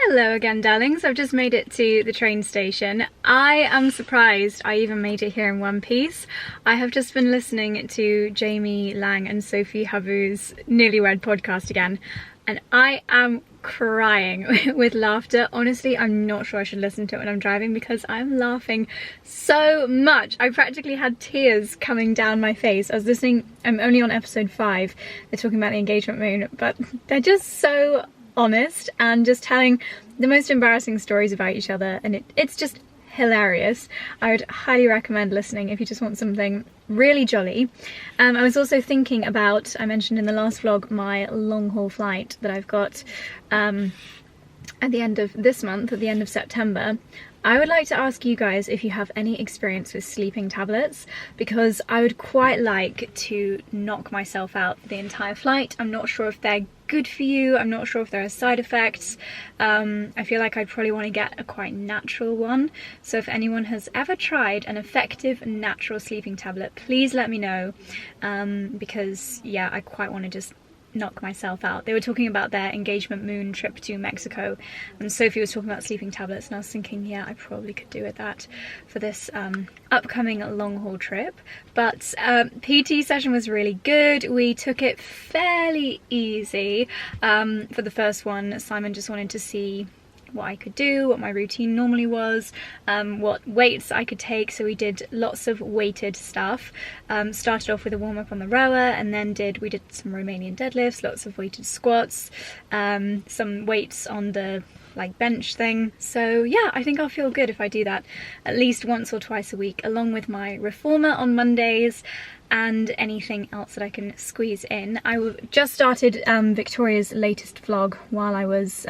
Hello again, darlings. I've just made it to the train station. I am surprised I even made it here in one piece. I have just been listening to Jamie Lang and Sophie Havu's Newlywed podcast again, and I am crying with laughter. Honestly, I'm not sure I should listen to it when I'm driving because I'm laughing so much. I practically had tears coming down my face. I was listening, I'm only on episode 5. They're talking about the engagement moon, but they're just so honest and just telling the most embarrassing stories about each other, and it's just hilarious. I would highly recommend listening if you just want something really jolly. I was also thinking about, I mentioned in the last vlog, my long haul flight that I've got at the end of this month, at the end of September. I would like to ask you guys if you have any experience with sleeping tablets, because I would quite like to knock myself out the entire flight. I'm not sure if they're good for you, I'm not sure if there are side effects. I feel like I'd probably want to get a quite natural one. So if anyone has ever tried an effective natural sleeping tablet, please let me know, because yeah, I quite want to just knock myself out. They were talking about their engagement moon trip to Mexico, and Sophie was talking about sleeping tablets, and I was thinking, yeah, I probably could do with that for this upcoming long haul trip. But PT session was really good. We took it fairly easy. For the first one, Simon just wanted to see what I could do, what my routine normally was, what weights I could take. So we did lots of weighted stuff. Started off with a warm-up on the rower, and then we did some Romanian deadlifts, lots of weighted squats, some weights on the like bench thing. So yeah, I think I'll feel good if I do that at least once or twice a week, along with my reformer on Mondays and anything else that I can squeeze in. I just started Victoria's latest vlog while I was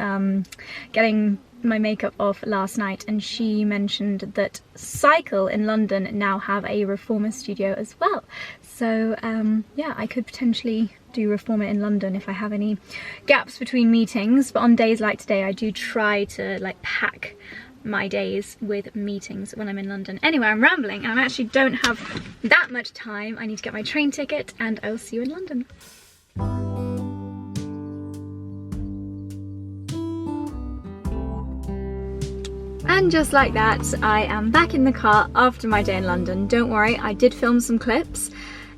getting my makeup off last night, and she mentioned that Cycle in London now have a reformer studio as well. So yeah, I could potentially do reformer in London if I have any gaps between meetings, but on days like today I do try to like pack my days with meetings when I'm in London. Anyway, I'm rambling and I actually don't have that much time. I need to get my train ticket, and I'll see you in London. And just like that, I am back in the car after my day in London. Don't worry, I did film some clips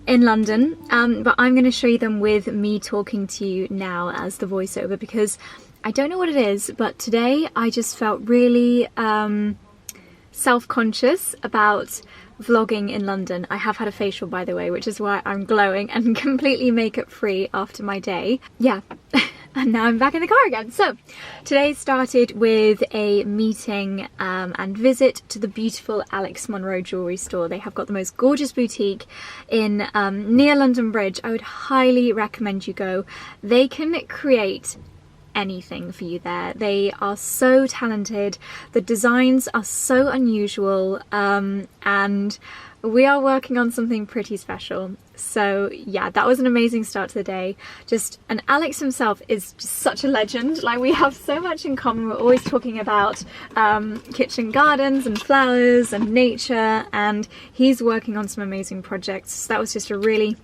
in London, but I'm going to show you them with me talking to you now as the voiceover, because I don't know what it is, but today I just felt really self-conscious about vlogging in London. I have had a facial, by the way, which is why I'm glowing and completely makeup free after my day. Yeah. And now I'm back in the car again. So today started with a meeting and visit to the beautiful Alex Monroe jewellery store. They have got the most gorgeous boutique in near London Bridge. I would highly recommend you go. They can create anything for you there. They are so talented. The designs are so unusual, and we are working on something pretty special. So yeah, that was an amazing start to the day. And Alex himself is just such a legend. Like, we have so much in common. We're always talking about kitchen gardens and flowers and nature, and he's working on some amazing projects. So that was just a really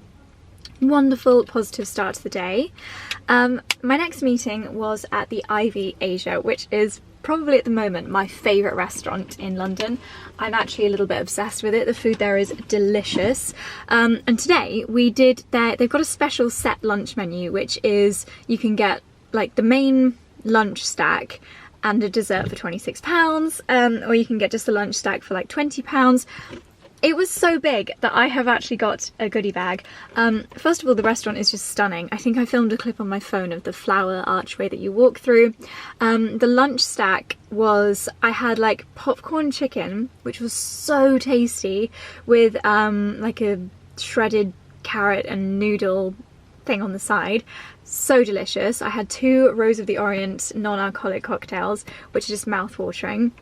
wonderful, positive start to the day. My next meeting was at the Ivy Asia, which is probably at the moment my favourite restaurant in London. I'm actually a little bit obsessed with it. The food there is delicious. And today they've got a special set lunch menu, which is you can get like the main lunch stack and a dessert for £26, or you can get just a lunch stack for like £20. It was so big that I have actually got a goodie bag. First of all, the restaurant is just stunning. I think I filmed a clip on my phone of the flower archway that you walk through. The lunch stack I had like popcorn chicken, which was so tasty, with like a shredded carrot and noodle thing on the side. So delicious. I had 2 Rose of the Orient non-alcoholic cocktails, which are just mouth-watering.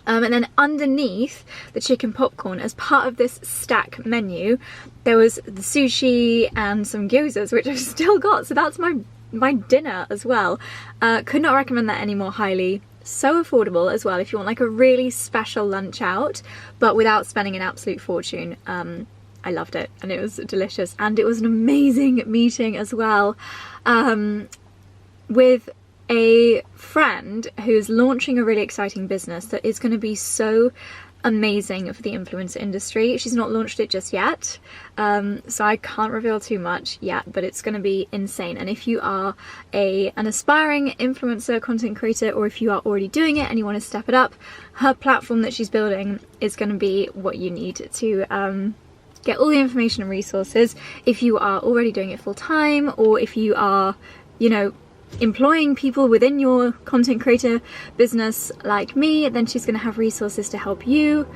And then underneath the chicken popcorn, as part of this stack menu, there was the sushi and some gyozas, which I've still got. So that's my dinner as well. Could not recommend that any more highly. So affordable as well if you want like a really special lunch out, but without spending an absolute fortune. I loved it, and it was delicious. And it was an amazing meeting as well, with a friend who's launching a really exciting business that is going to be so amazing for the influencer industry. She's not launched it just yet, so I can't reveal too much yet, but it's going to be insane. And if you are an aspiring influencer content creator, or if you are already doing it and you want to step it up, her platform that she's building is going to be what you need to get all the information and resources if you are already doing it full time, or if you are, you know, employing people within your content creator business like me. Then she's going to have resources to help you,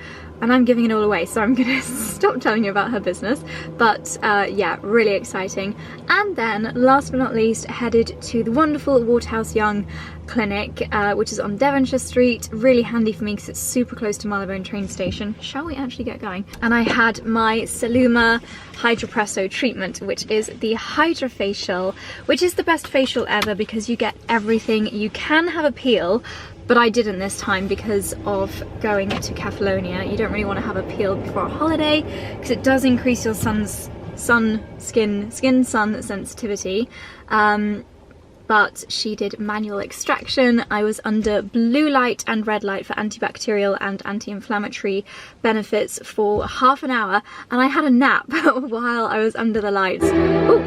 and I'm giving it all away, so I'm going to stop telling you about her business. But yeah, really exciting. And then last but not least, headed to the wonderful Waterhouse Young clinic, which is on Devonshire Street. Really handy for me because it's super close to Marylebone train station. Shall we actually get going? And I had my Saluma Hydropresso treatment, which is the Hydrofacial, which is the best facial ever because you get everything. You can have a peel, but I didn't this time because of going to Catalonia. You don't really want to have a peel before a holiday because it does increase your skin sun sensitivity. But she did manual extraction. I was under blue light and red light for antibacterial and anti-inflammatory benefits for half an hour, and I had a nap while I was under the lights. Ooh.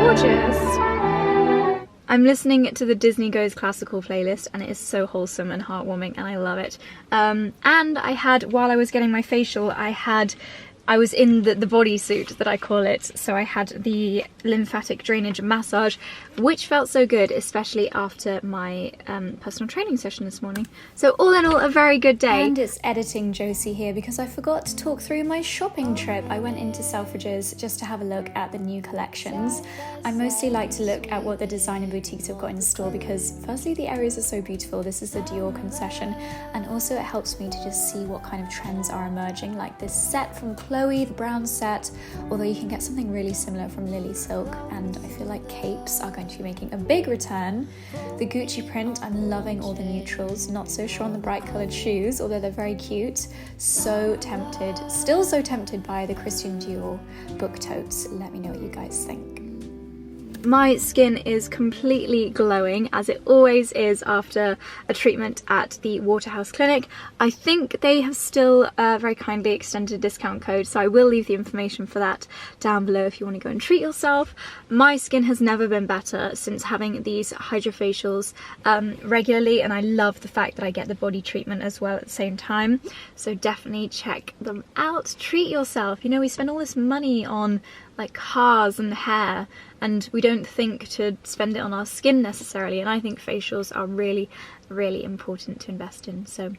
Gorgeous. I'm listening to the Disney Goes Classical playlist, and it is so wholesome and heartwarming, and I love it. And I had, while I was getting my facial, I was in the bodysuit that I call it, so I had the lymphatic drainage massage, which felt so good, especially after my personal training session this morning. So all in all, a very good day. And it's editing Josie here because I forgot to talk through my shopping trip. I went into Selfridges just to have a look at the new collections. I mostly like to look at what the designer boutiques have got in store because firstly, the areas are so beautiful. This is the Dior concession, and also it helps me to just see what kind of trends are emerging, like this set from Chloe, the brown set, although you can get something really similar from Lily Silk, and I feel like capes are going to be making a big return. The Gucci print, I'm loving all the neutrals, not so sure on the bright coloured shoes, although they're very cute. So tempted, still so tempted by the Christian Dior book totes. Let me know what you guys think. My skin is completely glowing, as it always is after a treatment at the Waterhouse Clinic. I think they have still very kindly extended a discount code, so I will leave the information for that down below if you want to go and treat yourself. My skin has never been better since having these hydrofacials regularly, and I love the fact that I get the body treatment as well at the same time. So definitely check them out. Treat yourself. You know, we spend all this money on like cars and hair, and we don't think to spend it on our skin necessarily, and I think facials are really, really important to invest in. So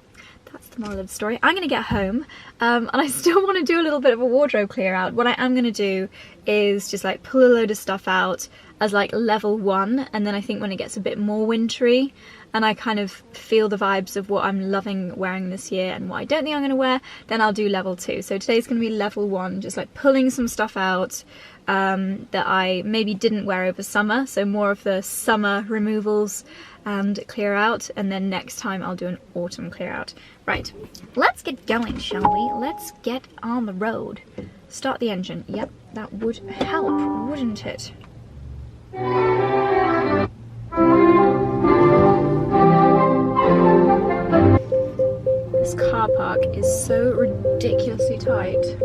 that's the moral of the story. I'm going to get home, and I still want to do a little bit of a wardrobe clear out. What I am going to do is just like pull a load of stuff out as like level 1, and then I think when it gets a bit more wintry and I kind of feel the vibes of what I'm loving wearing this year and what I don't think I'm going to wear, then I'll do level 2. So today's going to be level 1, just like pulling some stuff out that I maybe didn't wear over summer, so more of the summer removals and clear out, and then next time I'll do an autumn clear out. Right, let's get going, shall we? Let's get on the road. Start the engine. Yep, that would help, wouldn't it? This car park is so ridiculously tight.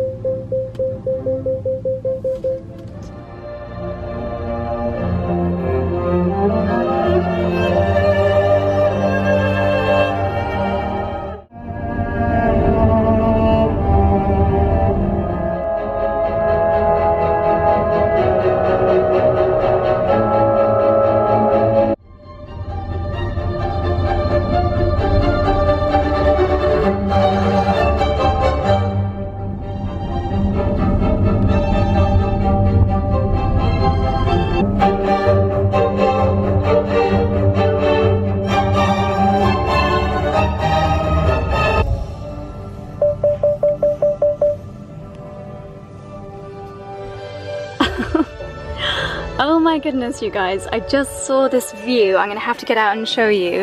Oh my goodness, you guys, I just saw this view. I'm gonna have to get out and show you.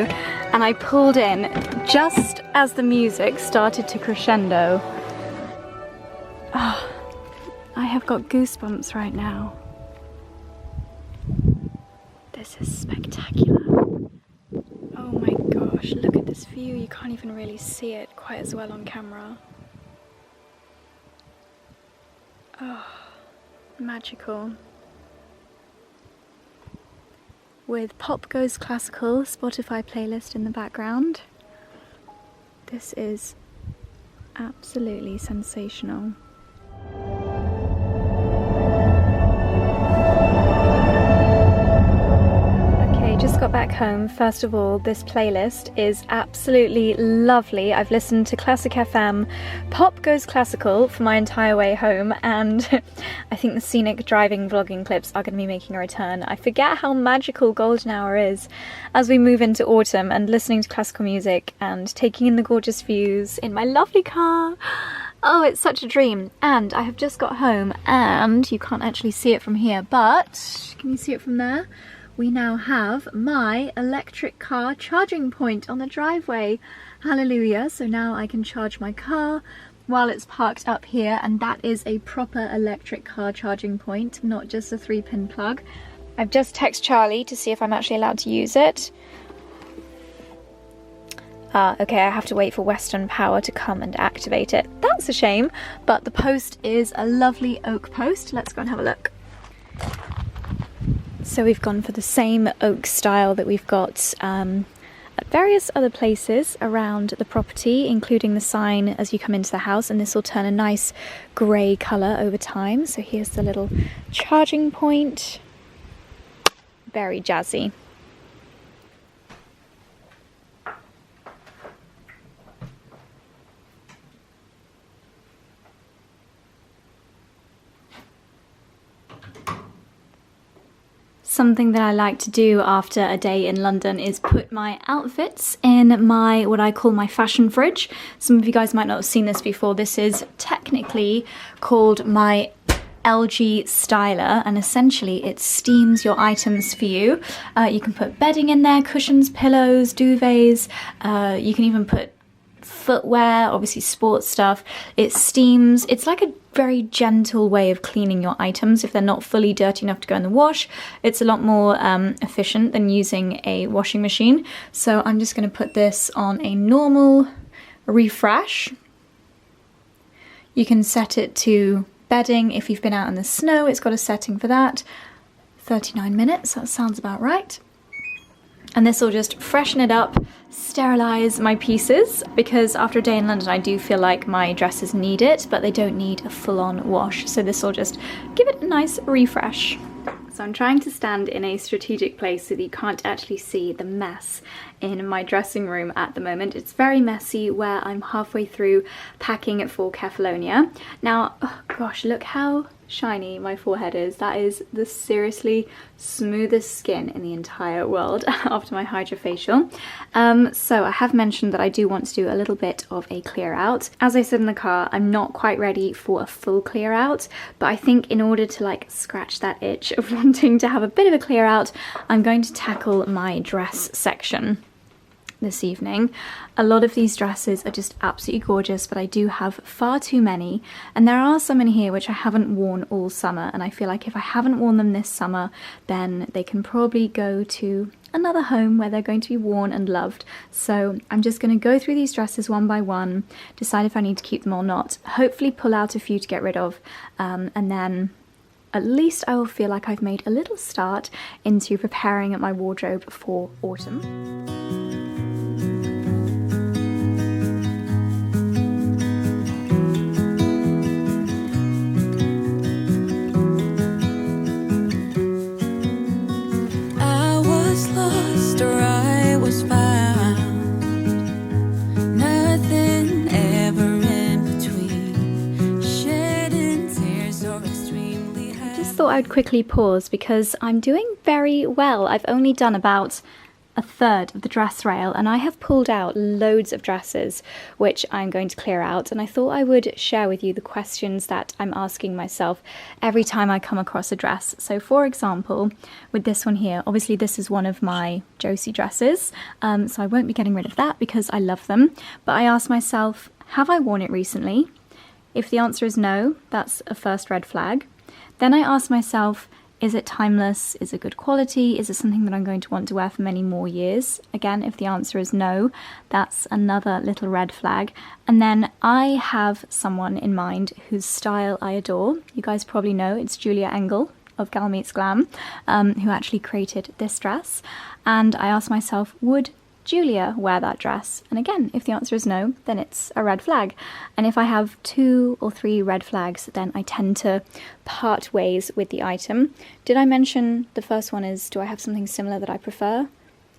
And I pulled in just as the music started to crescendo. Oh, I have got goosebumps right now. This is spectacular. Oh my gosh, look at this view. You can't even really see it quite as well on camera. Oh, magical. With Pop Goes Classical Spotify playlist in the background. This is absolutely sensational. Just got back home. First of all, this playlist is absolutely lovely. I've listened to Classic FM, Pop Goes Classical for my entire way home, and I think the scenic driving vlogging clips are going to be making a return. I forget how magical golden hour is as we move into autumn, and listening to classical music and taking in the gorgeous views in my lovely car. Oh, it's such a dream. And I have just got home, and you can't actually see it from here, but can you see it from there? We now have my electric car charging point on the driveway. Hallelujah. So now I can charge my car while it's parked up here, and that is a proper electric car charging point, not just a 3-pin plug. I've just texted Charlie to see if I'm actually allowed to use it. Okay, I have to wait for Western Power to come and activate it. That's a shame, but the post is a lovely oak post. Let's go and have a look. So we've gone for the same oak style that we've got at various other places around the property, including the sign as you come into the house, and this will turn a nice grey colour over time. So here's the little charging point. Very jazzy. Something that I like to do after a day in London is put my outfits in my, what I call my fashion fridge. Some of you guys might not have seen this before. This is technically called my LG styler, and essentially it steams your items for you. You can put bedding in there, cushions, pillows, duvets. You can even put footwear, obviously sports stuff. It steams. It's like a very gentle way of cleaning your items. If they're not fully dirty enough to go in the wash, it's a lot more efficient than using a washing machine. So I'm just going to put this on a normal refresh. You can set it to bedding. If you've been out in the snow, it's got a setting for that. 39 minutes, that sounds about right. And this will just freshen it up, sterilise my pieces, because after a day in London I do feel like my dresses need it, but they don't need a full-on wash. So this will just give it a nice refresh. So I'm trying to stand in a strategic place so that you can't actually see the mess in my dressing room at the moment. It's very messy where I'm halfway through packing for Kefalonia. Now, oh gosh, look how shiny my forehead is. That is the seriously smoothest skin in the entire world after my hydrofacial. So I have mentioned that I do want to do a little bit of a clear out. As I said in the car, I'm not quite ready for a full clear out, but I think in order to like scratch that itch of wanting to have a bit of a clear out, I'm going to tackle my dress section this evening. A lot of these dresses are just absolutely gorgeous, but I do have far too many, and there are some in here which I haven't worn all summer, and I feel like if I haven't worn them this summer, then they can probably go to another home where they're going to be worn and loved. So I'm just going to go through these dresses one by one, decide if I need to keep them or not, hopefully pull out a few to get rid of, and then at least I will feel like I've made a little start into preparing my wardrobe for autumn. I would quickly pause because I'm doing very well. I've only done about a third of the dress rail, and I have pulled out loads of dresses which I'm going to clear out, and I thought I would share with you the questions that I'm asking myself every time I come across a dress. So for example, with this one here, obviously this is one of my Josie dresses, so I won't be getting rid of that because I love them, but I asked myself, have I worn it recently? If the answer is no, that's a first red flag. Then I asked myself, is it timeless? Is it good quality? Is it something that I'm going to want to wear for many more years? Again, if the answer is no, that's another little red flag. And then I have someone in mind whose style I adore. You guys probably know it's Julia Engel of Gal Meets Glam, who actually created this dress. And I asked myself, would Julia wear that dress? And again, if the answer is no, then it's a red flag. And if I have 2 or 3 red flags, then I tend to part ways with the item. Did I mention the first one is, do I have something similar that I prefer?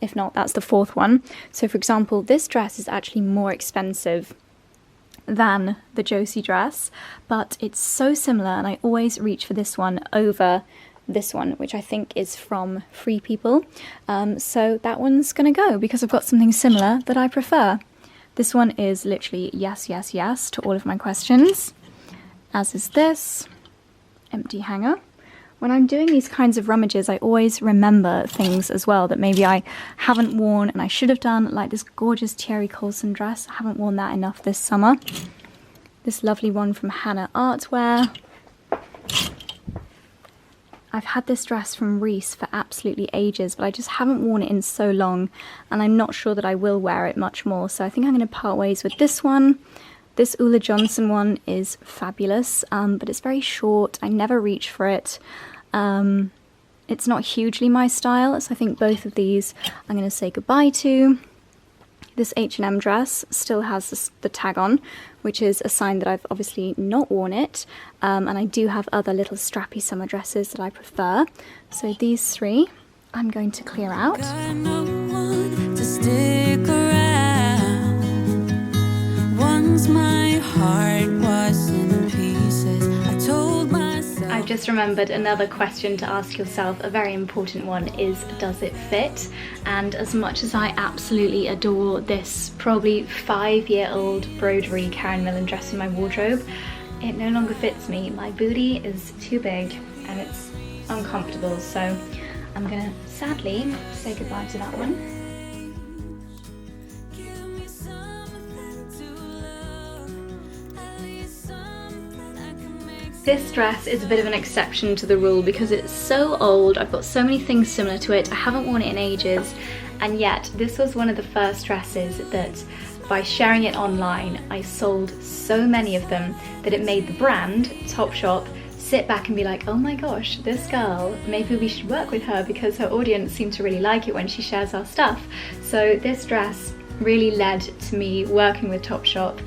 If not, that's the 4th one. So for example, this dress is actually more expensive than the Josie dress, but it's so similar, and I always reach for this one over this one, which I think is from Free People. So that one's gonna go because I've got something similar that I prefer. This one is literally yes, yes, yes to all of my questions, as is this empty hanger. When I'm doing these kinds of rummages, I always remember things as well that maybe I haven't worn and I should have done, like this gorgeous Thierry Colson dress. I haven't worn that enough this summer. This lovely one from Hannah Artwear. I've had this dress from Reese for absolutely ages, but I just haven't worn it in so long, and I'm not sure that I will wear it much more, so I think I'm going to part ways with this one. This Ulla Johnson one is fabulous, but it's very short. I never reach for it. it's not hugely my style, so I think both of these I'm going to say goodbye to. This H&M dress still has the tag on, which is a sign that I've obviously not worn it, and I do have other little strappy summer dresses that I prefer. So these three I'm going to clear out. Got no one to stick around. Once my heart was in pieces, I told myself. I've just remembered another question to ask yourself, a very important one, is does it fit? And as much as I absolutely adore this probably 5-year-old broderie Karen Millen dress in my wardrobe, it no longer fits me. My booty is too big and it's uncomfortable, so I'm gonna sadly say goodbye to that one. This dress is a bit of an exception to the rule because it's so old. I've got so many things similar to it. I haven't worn it in ages, and yet this was one of the first dresses that by sharing it online, I sold so many of them that it made the brand, Topshop, sit back and be like, oh my gosh, this girl, maybe we should work with her because her audience seem to really like it when she shares our stuff. So this dress really led to me working with Topshop,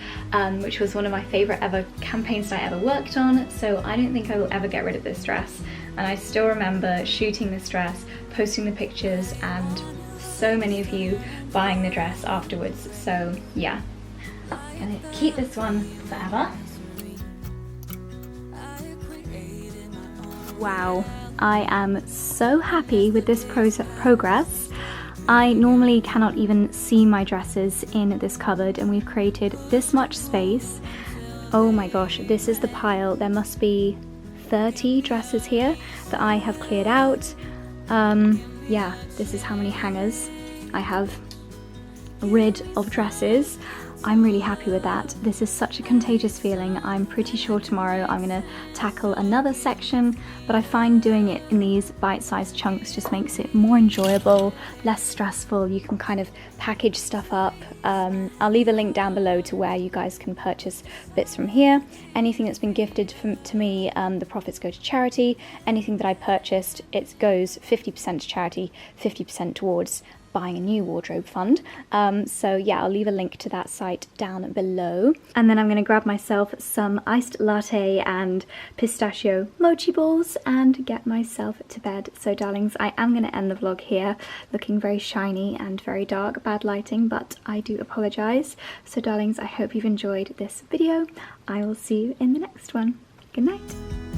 which was one of my favourite ever campaigns that I ever worked on, so I don't think I will ever get rid of this dress. And I still remember shooting this dress, posting the pictures, and so many of you buying the dress afterwards. So yeah, I'm gonna keep this one forever. Wow, I am so happy with this progress. I normally cannot even see my dresses in this cupboard, and we've created this much space. Oh my gosh, this is the pile. There must be 30 dresses here that I have cleared out. Yeah, this is how many hangers I have rid of dresses. I'm really happy with that. This is such a contagious feeling. I'm pretty sure tomorrow I'm gonna tackle another section, but I find doing it in these bite-sized chunks just makes it more enjoyable, less stressful. You can kind of package stuff up. I'll leave a link down below to where you guys can purchase bits from here. Anything that's been gifted to me, the profits go to charity. Anything that I purchased, it goes 50% to charity, 50% towards buying a new wardrobe fund. So yeah, I'll leave a link to that site down below. And then I'm going to grab myself some iced latte and pistachio mochi balls and get myself to bed. So darlings, I am going to end the vlog here, looking very shiny and very dark, bad lighting, but I do apologise. So darlings, I hope you've enjoyed this video. I will see you in the next one. Good night.